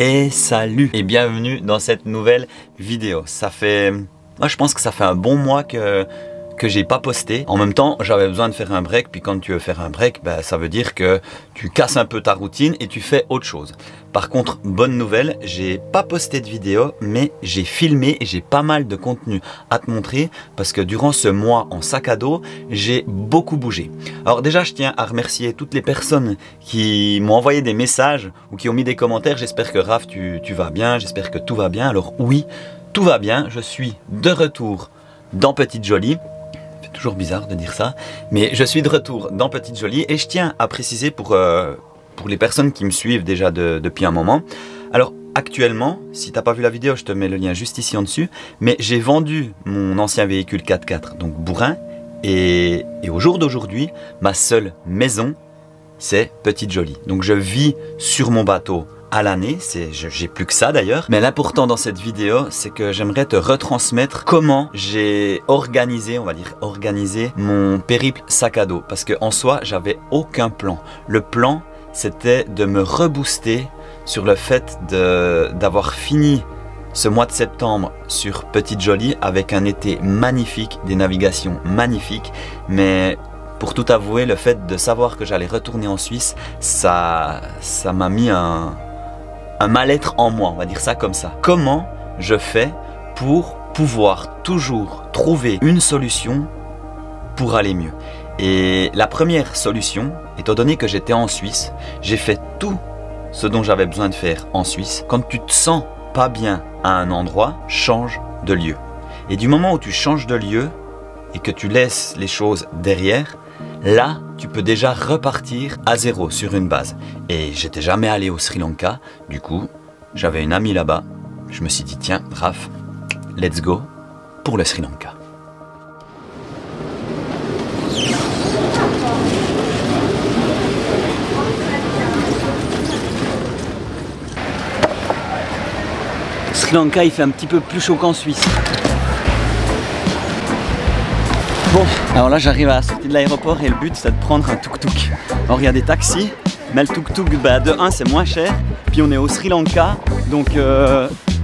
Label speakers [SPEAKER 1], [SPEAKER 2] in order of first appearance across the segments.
[SPEAKER 1] Et salut et bienvenue dans cette nouvelle vidéo. Moi je pense que ça fait un bon mois que j'ai pas posté. En même temps, j'avais besoin de faire un break, puis quand tu veux faire un break, ça veut dire que tu casses un peu ta routine et tu fais autre chose. Par contre, bonne nouvelle, j'ai pas posté de vidéo, mais j'ai filmé et j'ai pas mal de contenu à te montrer parce que durant ce mois en sac à dos, j'ai beaucoup bougé. Alors déjà, je tiens à remercier toutes les personnes qui m'ont envoyé des messages ou qui ont mis des commentaires. J'espère que Raph, tu vas bien, j'espère que tout va bien. Alors oui, tout va bien, je suis de retour dans Petite Jolie. C'est toujours bizarre de dire ça, mais je suis de retour dans Petite Jolie et je tiens à préciser pour les personnes qui me suivent déjà depuis un moment. Alors actuellement, si tu n'as pas vu la vidéo, je te mets le lien juste ici en dessus, mais j'ai vendu mon ancien véhicule 4x4, donc bourrin, et au jour d'aujourd'hui, ma seule maison, c'est Petite Jolie. Donc je vis sur mon bateau à l'année, j'ai plus que ça d'ailleurs. Mais l'important dans cette vidéo, c'est que j'aimerais te retransmettre comment j'ai organisé, on va dire organisé, mon périple sac à dos. Parce qu'en soi, j'avais aucun plan. Le plan, c'était de me rebooster sur le fait d'avoir fini ce mois de septembre sur Petite Jolie avec un été magnifique, des navigations magnifiques. Mais pour tout avouer, le fait de savoir que j'allais retourner en Suisse, ça m'a mis un mal-être en moi, on va dire ça comme ça. Comment je fais pour pouvoir toujours trouver une solution pour aller mieux? Et la première solution, étant donné que j'étais en Suisse, j'ai fait tout ce dont j'avais besoin de faire en Suisse. Quand tu te sens pas bien à un endroit, change de lieu. Et du moment où tu changes de lieu et que tu laisses les choses derrière, là, tu peux déjà repartir à zéro sur une base. Et j'étais jamais allé au Sri Lanka. Du coup, j'avais une amie là-bas. Je me suis dit, tiens, Raph, let's go pour le Sri Lanka. Sri Lanka, il fait un petit peu plus chaud qu'en Suisse. Bon, alors là j'arrive à la sortie de l'aéroport et le but c'est de prendre un tuk-tuk. Alors il y a des taxis, mais le tuk-tuk de 1 c'est moins cher, puis on est au Sri Lanka, donc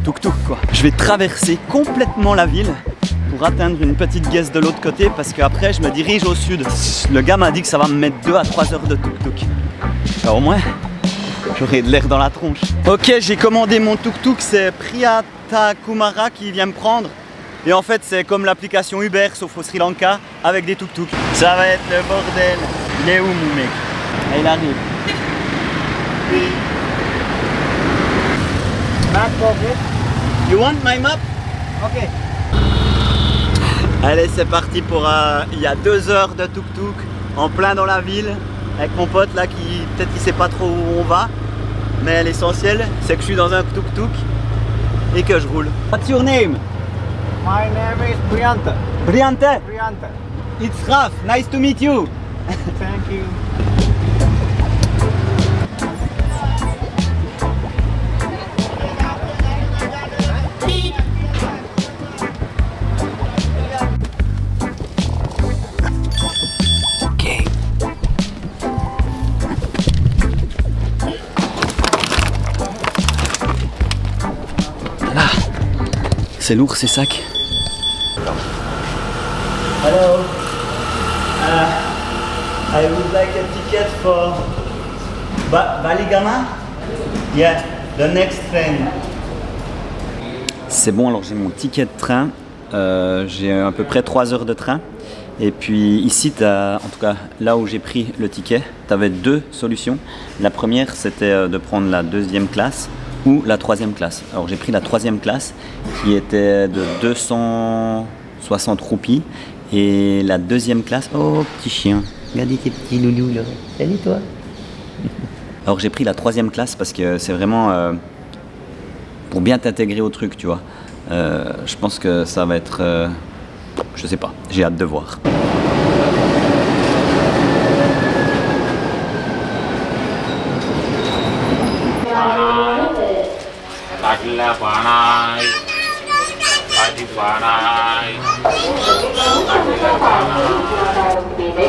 [SPEAKER 1] tuk-tuk quoi. Je vais traverser complètement la ville pour atteindre une petite guest de l'autre côté parce qu'après je me dirige au sud. Le gars m'a dit que ça va me mettre 2 à 3 heures de tuk-tuk. Alors au moins j'aurai de l'air dans la tronche. Ok, j'ai commandé mon tuk-tuk, c'est Priyata Kumara qui vient me prendre. Et en fait, c'est comme l'application Uber, sauf au Sri Lanka, avec des tuk-tuk. Ça va être le bordel. Il est où, mon mec? Et il arrive. Map for it. You want my map? Ok. Allez, c'est parti pour... il y a 2 heures de tuk-tuk, en plein dans la ville, avec mon pote là qui, peut-être il sait pas trop où on va. Mais l'essentiel, c'est que je suis dans un tuk-tuk et que je roule. What's your name?
[SPEAKER 2] My name is Priyanta.
[SPEAKER 1] Priyanta?
[SPEAKER 2] Priyanta.
[SPEAKER 1] It's Raph, nice to meet you.
[SPEAKER 2] Thank you.
[SPEAKER 1] Ok. Là, c'est lourd ces sacs. Hello. I would like a ticket for Baligama. Yeah, the next train. C'est bon, alors j'ai mon ticket de train. J'ai à peu près 3 heures de train. Et puis ici, en tout cas là où j'ai pris le ticket, tu avais 2 solutions. La première, c'était de prendre la 2e classe ou la 3e classe. Alors j'ai pris la 3e classe qui était de 260 roupies. Et la 2e classe, oh petit chien, regardez tes petits loulous là, salut toi. Alors j'ai pris la 3e classe parce que c'est vraiment pour bien t'intégrer au truc, tu vois. Je pense que ça va être, je sais pas, j'ai hâte de voir.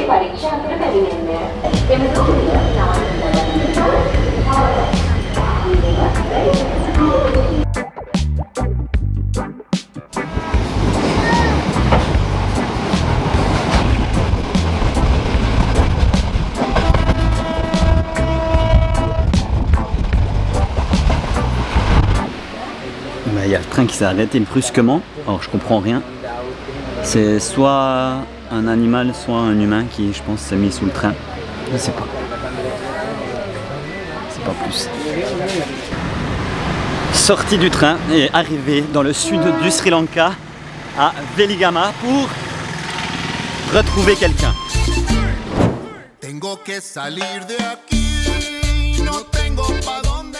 [SPEAKER 3] परीक्षा
[SPEAKER 1] y a le train qui s'est arrêté brusquement, alors je comprends rien. C'est soit un animal, soit un humain qui, je pense, s'est mis sous le train. Je sais pas. C'est pas plus. Sortie du train et arrivé dans le sud du Sri Lanka, à Veligama, pour retrouver quelqu'un.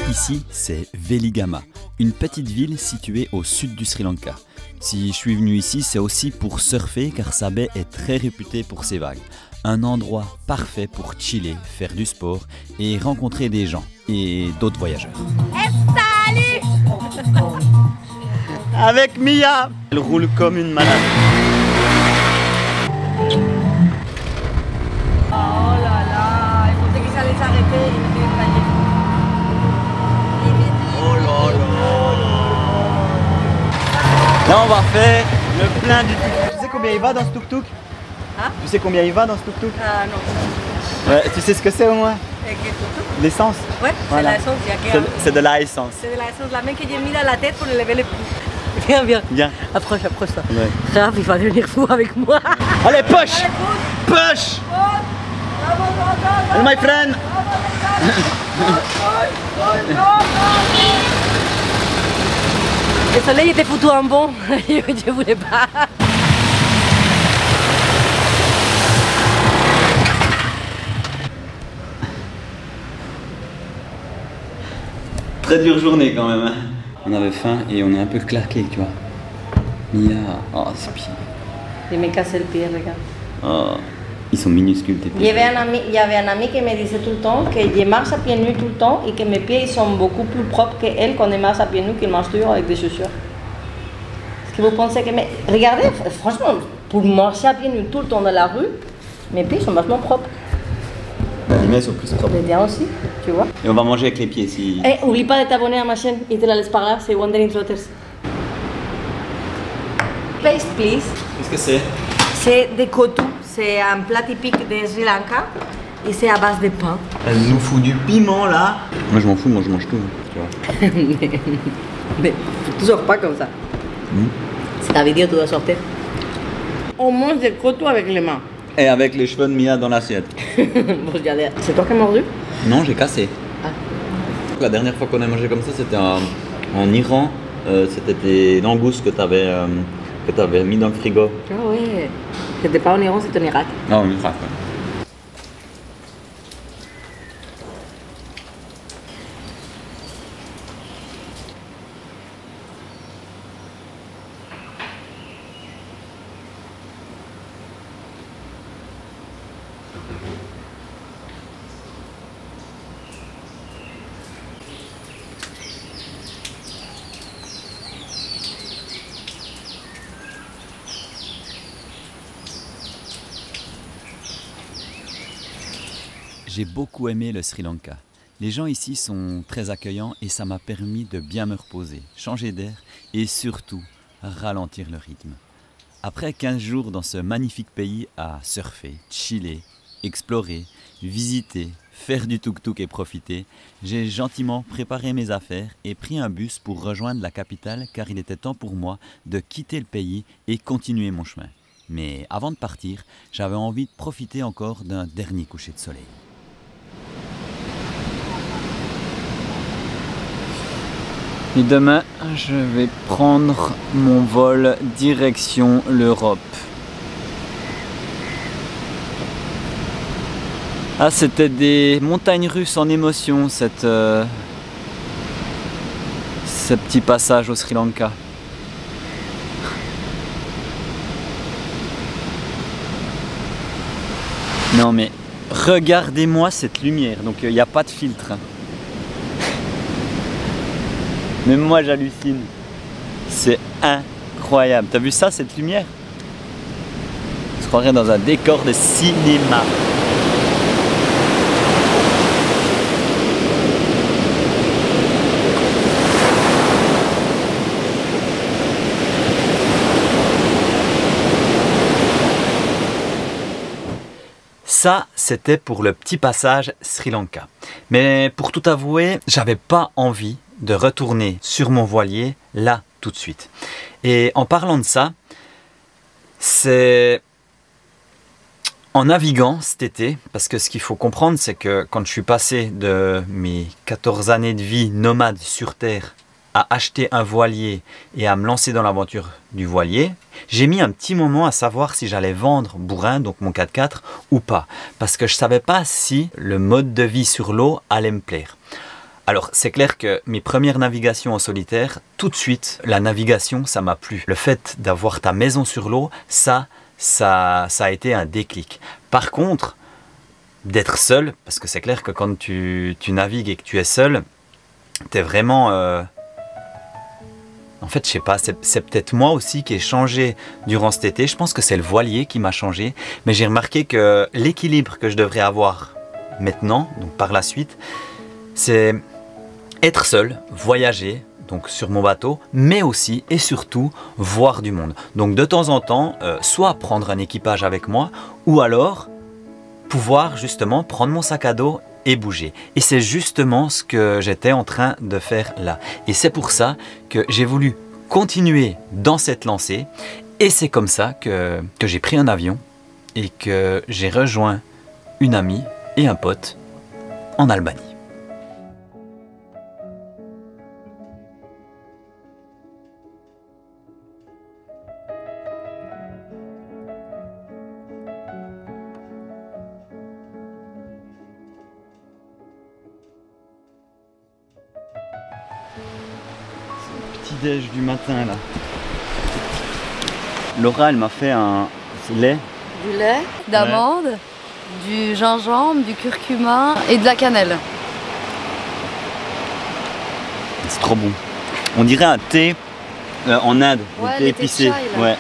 [SPEAKER 1] Ici, c'est Veligama, une petite ville située au sud du Sri Lanka. Si je suis venu ici, c'est aussi pour surfer car sa baie est très réputée pour ses vagues. Un endroit parfait pour chiller, faire du sport et rencontrer des gens et d'autres voyageurs.
[SPEAKER 3] Salut!
[SPEAKER 1] Avec Mia, elle roule comme une malade.
[SPEAKER 3] Oh là là, il pensait que ça allait s'arrêter, il me fait paniquer.
[SPEAKER 1] Oh là là. Là, on va faire le plein du tuk-tuk. Tu sais combien il va dans ce tuk-tuk?
[SPEAKER 3] Hein?
[SPEAKER 1] Tu sais combien il va dans ce tuk-tuk?
[SPEAKER 3] Ah non.
[SPEAKER 1] Ouais, tu sais ce que c'est au moins? L'essence?
[SPEAKER 3] Ouais,
[SPEAKER 1] Voilà.
[SPEAKER 3] c'est l'essence.
[SPEAKER 1] C'est de l'essence.
[SPEAKER 3] C'est de l'essence, la main que j'ai mis dans la tête pour lever le pouls. Viens, viens.
[SPEAKER 1] Viens.
[SPEAKER 3] Approche-toi.
[SPEAKER 1] Ouais.
[SPEAKER 3] Raph, il va devenir fou avec moi.
[SPEAKER 1] Allez, push! Push! My friend!
[SPEAKER 3] Le soleil était foutu en bon, je voulais pas.
[SPEAKER 1] Très dure journée quand même. On avait faim et on est un peu claqué, tu vois. Mia, oh c'est pire.
[SPEAKER 3] Je me cassé le pied, regarde.
[SPEAKER 1] Oh, ils sont minuscules tes
[SPEAKER 3] Il y
[SPEAKER 1] pieds.
[SPEAKER 3] avait un ami qui me disait tout le temps que je marche à pieds nus tout le temps et que mes pieds ils sont beaucoup plus propres qu'elle quand elle marche à pieds nus qu'il marche toujours avec des chaussures. Est-ce que vous pensez que... Mais regardez, franchement, pour marcher à pieds nus tout le temps dans la rue, mes pieds sont vachement propres.
[SPEAKER 1] Les miens sont plus propres.
[SPEAKER 3] Les tiens aussi, tu vois.
[SPEAKER 1] Et on va manger avec les pieds si...
[SPEAKER 3] Eh, oublie pas de t'abonner à ma chaîne et te la laisse par là, c'est Wandering Trotters. Paste, please.
[SPEAKER 1] Qu'est-ce que c'est?
[SPEAKER 3] C'est des kotu, c'est un plat typique de Sri Lanka et c'est à base de pain.
[SPEAKER 1] Elle nous fout du piment là. Moi je m'en fous, moi je mange tout, tu vois.
[SPEAKER 3] Mais tu sors pas comme ça. C'est ta vidéo, tu dois sortir. On mange des kotu avec les mains.
[SPEAKER 1] Et avec les cheveux de Mia dans l'assiette.
[SPEAKER 3] Bon, regardez. C'est toi qui as mordu?
[SPEAKER 1] Non, j'ai cassé.
[SPEAKER 3] Ah.
[SPEAKER 1] La dernière fois qu'on a mangé comme ça, c'était en Iran. C'était des langoustes que tu avais mis dans le frigo.
[SPEAKER 3] Ah ouais. C'était pas en Iran, c'était en Irak.
[SPEAKER 1] Non, en Irak. J'ai beaucoup aimé le Sri Lanka. Les gens ici sont très accueillants et ça m'a permis de bien me reposer, changer d'air et surtout ralentir le rythme. Après 15 jours dans ce magnifique pays à surfer, chiller, explorer, visiter, faire du tuk-tuk et profiter, j'ai gentiment préparé mes affaires et pris un bus pour rejoindre la capitale car il était temps pour moi de quitter le pays et continuer mon chemin. Mais avant de partir, j'avais envie de profiter encore d'un dernier coucher de soleil. Et demain, je vais prendre mon vol direction l'Europe. Ah, c'était des montagnes russes en émotion, ce petit passage au Sri Lanka. Non mais, regardez-moi cette lumière, donc il n'y a pas de filtre. Même moi j'hallucine. C'est incroyable. T'as vu ça, cette lumière? On se croirait dans un décor de cinéma. Ça, c'était pour le petit passage Sri Lanka. Mais pour tout avouer, j'avais pas envie de retourner sur mon voilier là tout de suite. Et en parlant de ça, c'est en naviguant cet été, parce que ce qu'il faut comprendre, c'est que quand je suis passé de mes 14 années de vie nomade sur Terre à acheter un voilier et à me lancer dans l'aventure du voilier, j'ai mis un petit moment à savoir si j'allais vendre Bourrin, donc mon 4x4, ou pas. Parce que je ne savais pas si le mode de vie sur l'eau allait me plaire. Alors, c'est clair que mes premières navigations en solitaire, tout de suite, la navigation, ça m'a plu. Le fait d'avoir ta maison sur l'eau, ça a été un déclic. Par contre, d'être seul, parce que c'est clair que quand tu navigues et que tu es seul, tu es vraiment... En fait, je sais pas, c'est peut-être moi aussi qui ai changé durant cet été. Je pense que c'est le voilier qui m'a changé. Mais j'ai remarqué que l'équilibre que je devrais avoir maintenant, donc par la suite, c'est être seul, voyager, donc sur mon bateau, mais aussi et surtout voir du monde. Donc de temps en temps, soit prendre un équipage avec moi, ou alors pouvoir justement prendre mon sac à dos et bouger. Et c'est justement ce que j'étais en train de faire là. Et c'est pour ça que j'ai voulu continuer dans cette lancée. Et c'est comme ça que j'ai pris un avion et que j'ai rejoint une amie et un pote en Albanie. Déj du matin là. Laura, elle m'a fait un lait.
[SPEAKER 4] Du lait, d'amande, du gingembre, du curcuma et de la cannelle.
[SPEAKER 1] C'est trop bon. On dirait un thé en Inde,
[SPEAKER 4] ouais,
[SPEAKER 1] un thé épicé.
[SPEAKER 4] Chai,
[SPEAKER 1] ouais.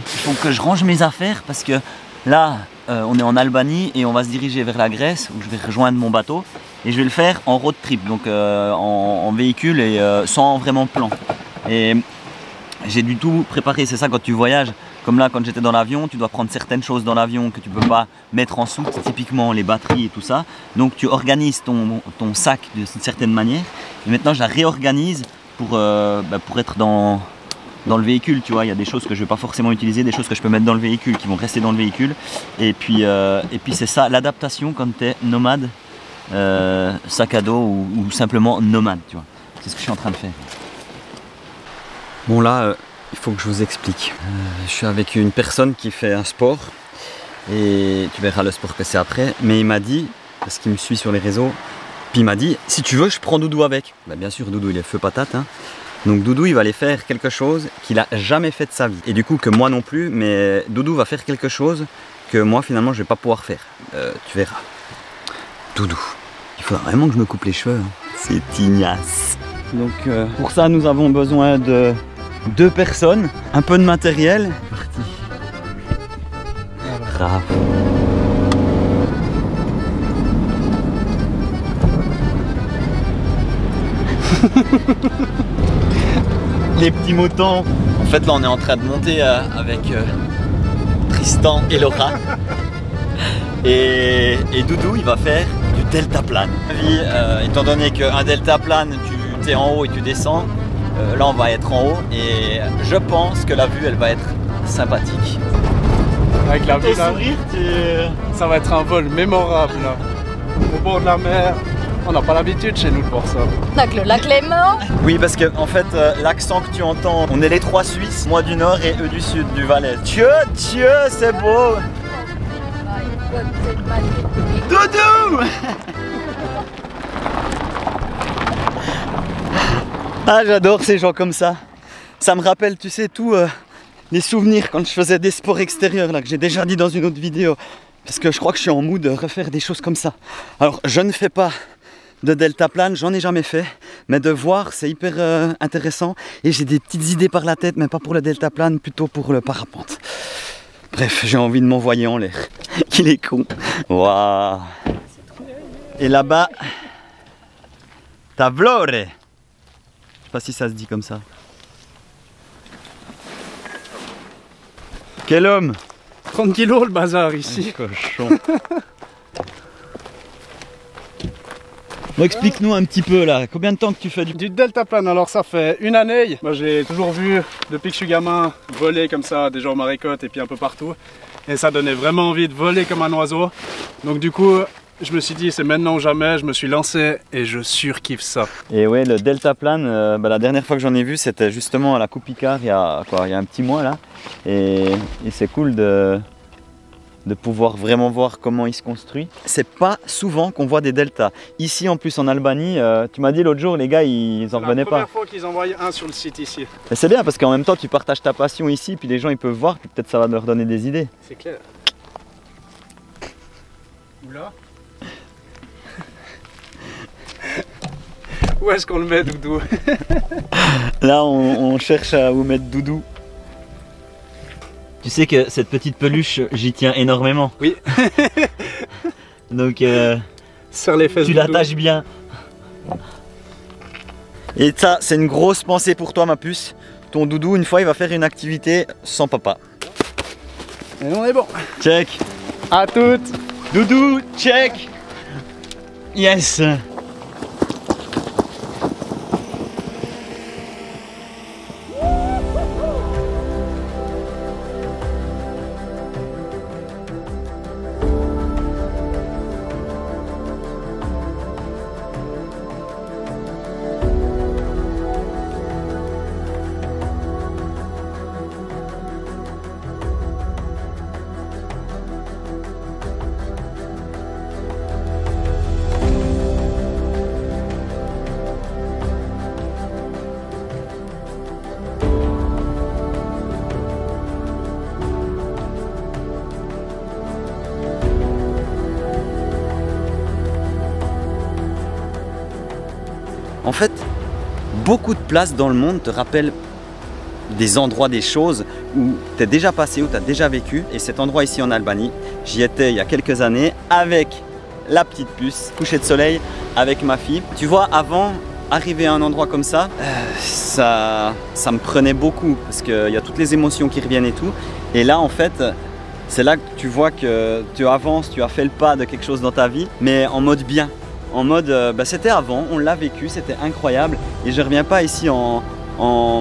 [SPEAKER 1] Il faut que je range mes affaires parce que là, on est en Albanie et on va se diriger vers la Grèce où je vais rejoindre mon bateau et je vais le faire en road trip, donc en véhicule et sans vraiment plan. Et j'ai du tout préparé, c'est ça quand tu voyages, comme là quand j'étais dans l'avion, tu dois prendre certaines choses dans l'avion que tu peux pas mettre en soute, typiquement les batteries et tout ça. Donc tu organises ton sac d'une certaine manière et maintenant je la réorganise pour être dans le véhicule, tu vois, il y a des choses que je ne vais pas forcément utiliser, des choses que je peux mettre dans le véhicule, qui vont rester dans le véhicule. Et puis c'est ça, l'adaptation quand tu es nomade, sac à dos ou simplement nomade, tu vois. C'est ce que je suis en train de faire. Bon là, il faut que je vous explique. Je suis avec une personne qui fait un sport, et tu verras le sport que c'est après, mais il m'a dit, parce qu'il me suit sur les réseaux, puis il m'a dit, si tu veux, je prends Doudou avec. Bah, bien sûr, Doudou, il est feu patate, hein. Donc Doudou, il va aller faire quelque chose qu'il n'a jamais fait de sa vie. Et du coup, que moi non plus, mais Doudou va faire quelque chose que moi, finalement, je ne vais pas pouvoir faire. Tu verras. Doudou, il faudra vraiment que je me coupe les cheveux. Hein. C'est ignace. Donc pour ça, nous avons besoin de 2 personnes, un peu de matériel. Parti. Bravo. Les petits moutons. En fait là on est en train de monter avec Tristan et Laura. Et Doudou il va faire du deltaplane. Étant donné qu'un deltaplane tu es en haut et tu descends, là on va être en haut et je pense que la vue elle va être sympathique.
[SPEAKER 2] Avec la vue là,
[SPEAKER 1] sourire,
[SPEAKER 2] ça va être un vol mémorable là. Au bord de la mer. On n'a pas l'habitude chez nous de voir ça.
[SPEAKER 4] Avec le lac Léman.
[SPEAKER 1] Oui, parce que en fait, l'accent que tu entends, on est les 3 Suisses, moi du nord et eux du sud, du Valais. Tieu, c'est beau. Doudou. Ah, j'adore ces gens comme ça. Ça me rappelle, tu sais, tous les souvenirs quand je faisais des sports extérieurs, là, que j'ai déjà dit dans une autre vidéo. Parce que je crois que je suis en mood de refaire des choses comme ça. Alors, je ne fais pas de deltaplane, j'en ai jamais fait, mais de voir c'est hyper intéressant et j'ai des petites idées par la tête, mais pas pour le deltaplane, plutôt pour le parapente. Bref, j'ai envie de m'envoyer en l'air. Qu'il est con. Waouh. Et là-bas, Tavlore. Je sais pas si ça se dit comme ça. Quel homme.
[SPEAKER 2] 30 kilos le bazar ici.
[SPEAKER 1] Cochon. Bon, explique-nous un petit peu là, combien de temps que tu fais
[SPEAKER 2] Du deltaplane, alors ça fait une année. Moi j'ai toujours vu, depuis que je suis gamin, voler comme ça, déjà au Marécotte et puis un peu partout. Et ça donnait vraiment envie de voler comme un oiseau. Donc du coup, je me suis dit c'est maintenant ou jamais, je me suis lancé et je surkiffe ça.
[SPEAKER 1] Et ouais, le deltaplane, la dernière fois que j'en ai vu, c'était justement à la Coupe Picard, il y a un petit mois là. Et c'est cool de pouvoir vraiment voir comment il se construit. C'est pas souvent qu'on voit des deltas. Ici en plus en Albanie, tu m'as dit l'autre jour les gars ils en revenaient pas.
[SPEAKER 2] C'est la première fois qu'ils envoyaient un sur le site ici.
[SPEAKER 1] Et c'est bien parce qu'en même temps tu partages ta passion ici, puis les gens ils peuvent voir, puis peut-être ça va leur donner des idées.
[SPEAKER 2] C'est clair. Oula. Où est-ce qu'on le met, Doudou?
[SPEAKER 1] Là on cherche à où mettre Doudou. Tu sais que cette petite peluche, j'y tiens énormément.
[SPEAKER 2] Oui.
[SPEAKER 1] Donc
[SPEAKER 2] sur les fesses
[SPEAKER 1] tu l'attaches bien. Et ça, c'est une grosse pensée pour toi ma puce. Ton Doudou, une fois, il va faire une activité sans papa.
[SPEAKER 2] Et on est bon.
[SPEAKER 1] Check.
[SPEAKER 2] À toutes.
[SPEAKER 1] Doudou, check. Yes. En fait, beaucoup de places dans le monde te rappellent des endroits, des choses où tu es déjà passé, où tu as déjà vécu. Et cet endroit ici en Albanie, j'y étais il y a quelques années avec la petite puce, coucher de soleil avec ma fille. Tu vois, avant, arriver à un endroit comme ça, ça me prenait beaucoup parce qu'il y a toutes les émotions qui reviennent et tout. Et là, en fait, c'est là que tu vois que tu avances, tu as fait le pas de quelque chose dans ta vie, mais en mode bien. En mode, c'était avant, on l'a vécu, c'était incroyable. Et je ne reviens pas ici en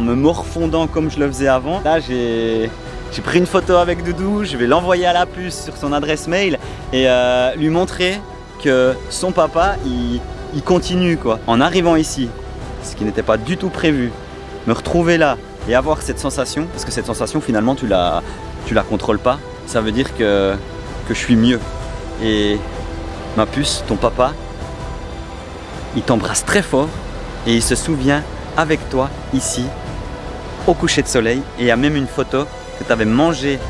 [SPEAKER 1] me morfondant comme je le faisais avant. Là, j'ai pris une photo avec Doudou, je vais l'envoyer à la puce sur son adresse mail et lui montrer que son papa, il continue quoi. En arrivant ici, ce qui n'était pas du tout prévu, me retrouver là et avoir cette sensation, parce que cette sensation finalement tu la contrôles pas, ça veut dire que je suis mieux. Et ma puce, ton papa, il t'embrasse très fort et il se souvient avec toi ici au coucher de soleil. Et il y a même une photo que tu avais mangé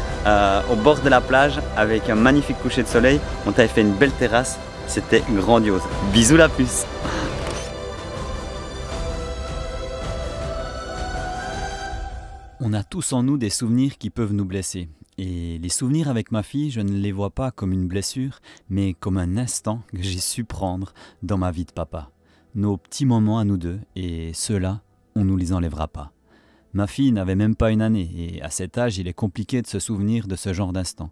[SPEAKER 1] au bord de la plage avec un magnifique coucher de soleil. On t'avait fait une belle terrasse, c'était grandiose. Bisous la puce. On a tous en nous des souvenirs qui peuvent nous blesser. Et les souvenirs avec ma fille, je ne les vois pas comme une blessure, mais comme un instant que j'ai su prendre dans ma vie de papa. Nos petits moments à nous deux, et ceux-là, on ne nous les enlèvera pas. Ma fille n'avait même pas une année, et à cet âge, il est compliqué de se souvenir de ce genre d'instant.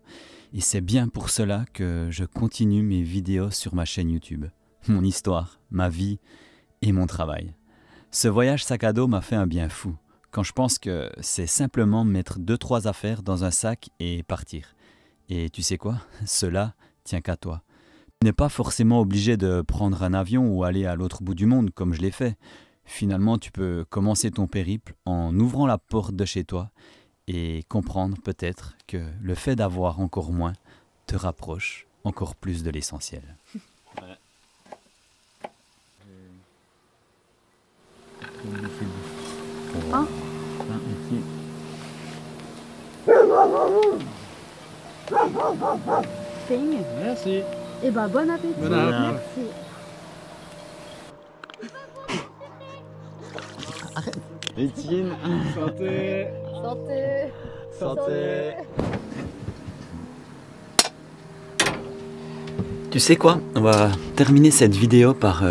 [SPEAKER 1] Et c'est bien pour cela que je continue mes vidéos sur ma chaîne YouTube. Mon histoire, ma vie et mon travail. Ce voyage sac à dos m'a fait un bien fou. Quand je pense que c'est simplement mettre 2-3 affaires dans un sac et partir. Et tu sais quoi? Cela tient qu'à toi. Tu n'es pas forcément obligé de prendre un avion ou aller à l'autre bout du monde comme je l'ai fait. Finalement, tu peux commencer ton périple en ouvrant la porte de chez toi et comprendre peut-être que le fait d'avoir encore moins te rapproche encore plus de l'essentiel.
[SPEAKER 4] Hein?
[SPEAKER 2] Merci.
[SPEAKER 4] Et ben bon appétit.
[SPEAKER 2] Bon appétit.
[SPEAKER 4] Merci.
[SPEAKER 1] Étienne.
[SPEAKER 2] Santé.
[SPEAKER 4] Santé.
[SPEAKER 1] Santé. Tu sais quoi? On va terminer cette vidéo par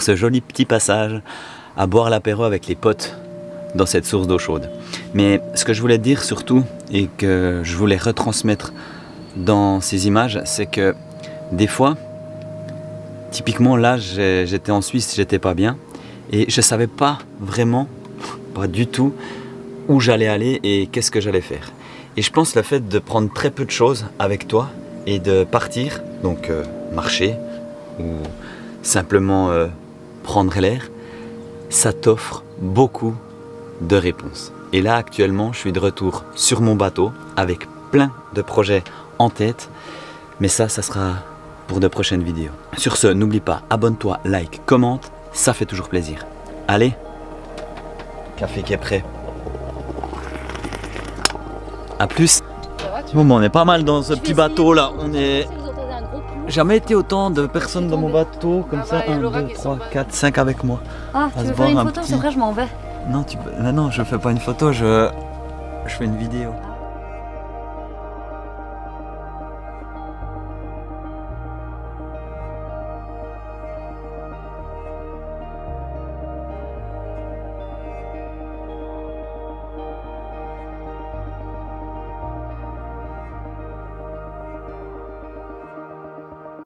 [SPEAKER 1] ce joli petit passage à boire l'apéro avec les potes dans cette source d'eau chaude. Mais ce que je voulais te dire surtout et que je voulais retransmettre dans ces images, c'est que des fois, Typiquement là, j'étais en Suisse, j'étais pas bien et je savais pas vraiment, pas du tout, où j'allais aller et qu'est-ce que j'allais faire. Et je pense le fait de prendre très peu de choses avec toi et de partir, donc marcher ou simplement prendre l'air, ça t'offre beaucoup de réponses. Et là actuellement, je suis de retour sur mon bateau avec plein de projets en tête, mais ça sera pour de prochaines vidéos. Sur ce, n'oublie pas, abonne-toi, like, commente, ça fait toujours plaisir. Allez, café qui est prêt. A plus. Bon, on est pas mal dans ce petit bateau là, on est... Jamais été autant de personnes dans mon bateau comme ça, 1, 2, 3, 4, 5 avec moi.
[SPEAKER 4] Ah, tu veux faire une photo? C'est vrai, je m'en vais.
[SPEAKER 1] Non, non, je fais pas une photo, je fais une vidéo.